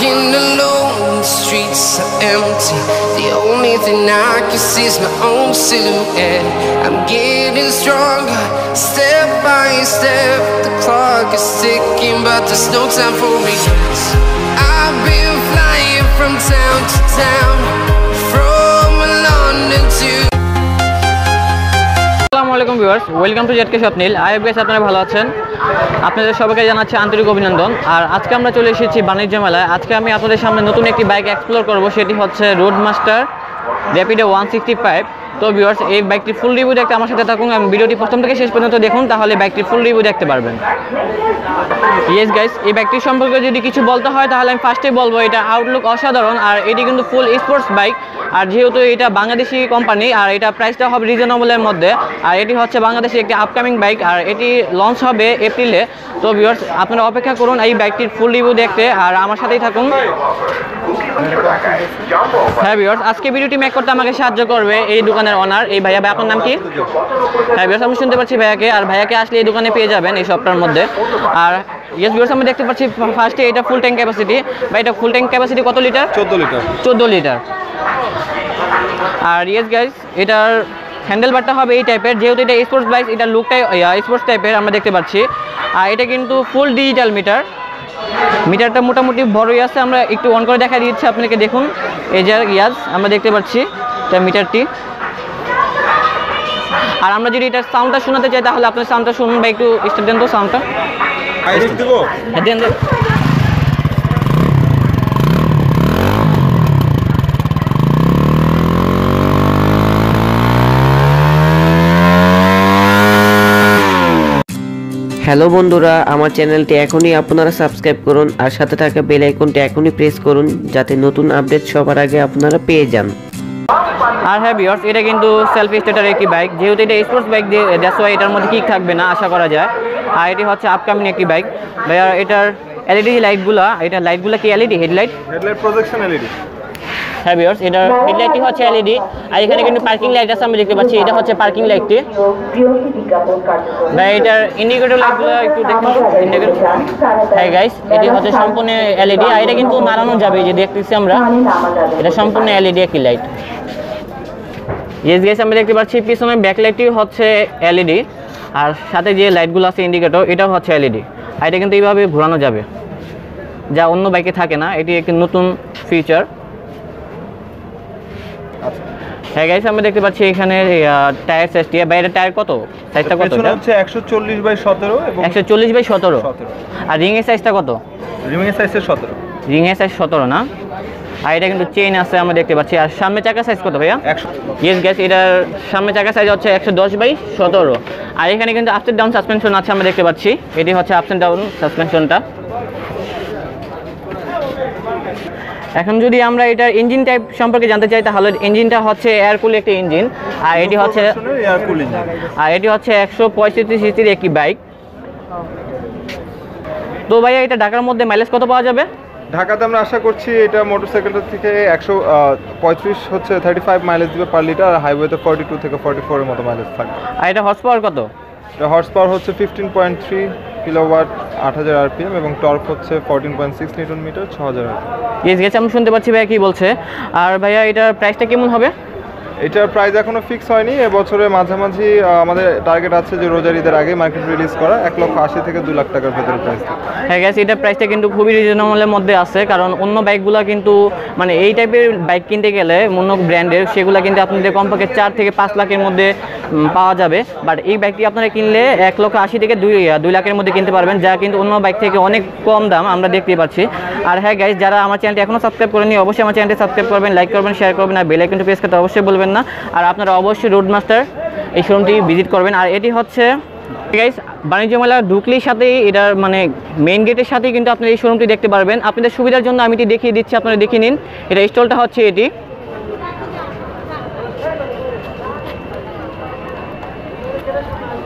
walking alone, the streets are empty. The only thing I can see is my own silhouette. I'm getting stronger, step by step. The clock is ticking, but there's no time for me. I've been flying from town to town, from London to আসসালামু আলাইকুম viewers, welcome to ZK Swapnil. আইএফ guys, আপনারা ভালো আছেন? আপনাদের সবাইকে জানাচ্ছি আন্তরিক অভিনন্দন। আর আজকে আমরা চলে এসেছি বাণিজ্য মেলায়। আজকে আমি আপনাদের সামনে নতুন একটি বাইক এক্সপ্লোর করব, সেটি হচ্ছে রোডমাস্টার র্যাপিডো 165। তো ভিউয়ার্স, এই বাইকটির ফুল রিভিউ দেখতে আমার সাথে থাকুন এবং ভিডিওটি প্রথম থেকে শেষ পর্যন্ত দেখুন, তাহলে বাইকটির ফুল রিভিউ দেখতে পারবেন। ইয়েস গাইস, এই বাইকটির সম্পর্কে যদি কিছু বলতে হয় তাহলে আমি ফার্স্টেই বলবো এটা আউটলুক অসাধারণ। আর এটি কিন্তু ফুল স্পোর্টস বাইক, আর যেহেতু এটা বাংলাদেশি কোম্পানি আর এটা প্রাইসটা হবে রিজনেবলের মধ্যে। আর এটি হচ্ছে বাংলাদেশি একটি আপকামিং বাইক, আর এটি লঞ্চ হবে এপ্রিলে। তো ভিউয়ার্স, আপনারা অপেক্ষা করুন এই বাইকটির ফুল রিভিউ দেখতে, আর আমার সাথেই থাকুন। হ্যাঁ ভিউয়ার্স, আজকে ভিডিওটি মেক করতে আমাকে সাহায্য করবে এই দোকানের ওনার, এই ভাইয়া। ভাই, আপনার নাম কি? হ্যাঁ ভিউয়ার্স, আমি শুনতে পাচ্ছি ভাইয়াকে, আর ভাইয়াকে আসলে এই দোকানে পেয়ে যাবেন এই শপটার মধ্যে। আর ইয়েস ভিউয়ার্স, আমি দেখতে পাচ্ছি ফার্স্টে এটা ফুল ট্যাঙ্ক ক্যাপাসিটি। বা এটা ফুল ট্যাঙ্ক ক্যাপাসিটি কত লিটার? 14 লিটার। আর ইয়েস গাইস, এটার হ্যান্ডেলবারটা হবে এই টাইপের, যেহেতু এটা স্পোর্টস বাইক, এটা লুকটাই স্পোর্টস টাইপের আমরা দেখতে পাচ্ছি। আর এটা কিন্তু ফুল ডিজিটাল মিটারটা মোটামুটি বড়ই আছে। আমরা একটু অন করে দেখা দিচ্ছি আপনাকে, দেখুন এই যে ইয়াস আমরা দেখতে পাচ্ছি এটা মিটারটি। আর আমরা যদি এটার সাউন্ডটা শোনাতে চাই তাহলে আপনার সাউন্ডটা শুনুন, বা একটু স্টার্ট দেন তো সাউন্ডটা। হ্যাঁ দেন। হ্যালো বন্ধুরা, আমার চ্যানেলটি এখনই আপনারা সাবস্ক্রাইব করুন আর সাথে থাকা বেল আইকনটি এখনই প্রেস করুন, যাতে নতুন আপডেট সবার আগে আপনারা পেয়ে যান। আর হ্যাঁ ভিউয়ার্স, এটা কিন্তু সেলফ স্টার্টার একটি বাইক, যেহেতু এটা স্পোর্টস বাইক, দ্যাটস ওয়াই এটার মধ্যে কিক থাকবে না আশা করা যায়। আর এটি হচ্ছে আপকামিং একটি বাইক। ভাইয়া, এটার এলইডি লাইটগুলো, এটা লাইটগুলো কি এলইডি? Headlight projection LED. হ্যাঁ ভিউয়ার্স, এটার হেডলাইটটি হচ্ছে এলইডি। আর এখানে কিন্তু পার্কিং লাইট আছে, আমি দেখতে পাচ্ছি এটা হচ্ছে পার্কিং লাইটটি। ভাই, এটার ইন্ডিকেটর লাইটগুলো একটু দেখুন। হ্যাঁ গাইস, এটি হচ্ছে সম্পূর্ণ এলইডি। আর এটা কিন্তু নাড়ানো যাবে, যে দেখতেছি আমরা, এটা সম্পূর্ণ এলইডি একটি লাইট। ইয়েস গাইস, আমরা দেখতে পাচ্ছি পিছনে ব্যাকলাইটটি হচ্ছে এলইডি, আর সাথে যে লাইটগুলো আছে ইন্ডিকেটর, এটাও হচ্ছে এলইডি। আর এটা কিন্তু এইভাবে ঘোরানো যাবে, যা অন্য বাইকে থাকে না। এটি একটি নতুন ফিচার। হ্যাঁ গাইস, আমরা দেখতে পাচ্ছি এখানে টায়ার সাইজটি। বাইরের টায়ার কত? সাইজটা কত? এটা হচ্ছে 140/17 এবং 140/17। আর রিং এর সাইজটা কত? রিং এর সাইজ 17। রিং এর সাইজ 17 না? আর এটা কিন্তু চেইন আছে আমরা দেখতে পাচ্ছি। আর সামনে চাকা সাইজ কত ভাইয়া? 100। ইয়েস গাইস, এটার সামনে চাকা সাইজ হচ্ছে 110/17। আর এখানে কিন্তু আপ ডাউন সাসপেনশন আছে আমরা দেখতে পাচ্ছি। এটি হচ্ছে আপ ডাউন সাসপেনশনটা। এখন যদি আমরা এটার ইঞ্জিন টাইপ সম্পর্কে জানতে চাই তাহলে ইঞ্জিনটা হচ্ছে এয়ার কুল একটি ইঞ্জিন। আর এটি হচ্ছে এয়ার কুল ইঞ্জিন। আর এটি হচ্ছে 165 সিসির একটি বাইক। তো ভাইয়া, এটা ঢাকার মধ্যে মাইলেজ কত পাওয়া যাবে? ঢাকাতে আমরা আশা করছি এটা মোটরসাইকেলটা থেকে 135 হচ্ছে 35 মাইলেজ দিবে পার লিটার, আর হাইওয়েতে 42 থেকে 44 এর মতো মাইলেজ থাকবে। আর এটা হর্স পাওয়ার কত? এটা হর্স পাওয়ার হচ্ছে 15.3 কিলোওয়াট, 8000 আরপিএম, এবং টর্ক হচ্ছে 14.6 নিউটন মিটার, 6000 আরপিএম। ইয়েস গেছে, আমি শুনতে পাচ্ছি ভাইয়া কি বলছে। আর ভাইয়া, এটার প্রাইসটা কেমন হবে? এটার প্রাইস এখনো ফিক্স হয়নি। এবছরের মাঝামাঝি আমাদের টার্গেট আছে যে রোজার ঈদের আগে মার্কেট রিলিজ করা 1,80,000 থেকে 2 লাখ টাকার ভেতরে প্রাইস। হ্যাঁ গ্যাস, এটার প্রাইসটা কিন্তু খুবই রিজনেবলের মধ্যে আছে, কারণ অন্য বাইকগুলো কিন্তু মানে এই টাইপের বাইক কিনতে গেলে অন্য ব্র্যান্ডের, সেগুলো কিন্তু আপনাদের কমপক্ষে 4 থেকে 5 লাখের মধ্যে পাওয়া যাবে। বাট এই বাইকটি আপনারা কিনলে 1,80,000 থেকে 2 লাখের মধ্যে কিনতে পারবেন, যা কিন্তু অন্য বাইক থেকে অনেক কম দাম আমরা দেখতে পাচ্ছি। আর হ্যাঁ গাইস, যারা আমার চ্যানেলটি এখনও সাবস্ক্রাইব করেনি অবশ্যই আমার চ্যানেলটি সাবস্ক্রাইব করবেন, লাইক করবেন, শেয়ার করবেন, আর বেল আইকনটি প্রেস করতে অবশ্যই বলবেন না। আর আপনারা অবশ্যই রোডমাস্টার এই শোরুমটি ভিজিট করবেন। আর এটি হচ্ছে গাইস বাণিজ্য মেলা ঢুকলেই সাথেই এটার মানে মেইন গেটের সাথেই কিন্তু আপনারা এই শোরুমটি দেখতে পারবেন। আপনাদের সুবিধার জন্য আমি এটি দেখিয়ে দিচ্ছি, আপনারা দেখে নিন। এটা স্টলটা হচ্ছে এটি।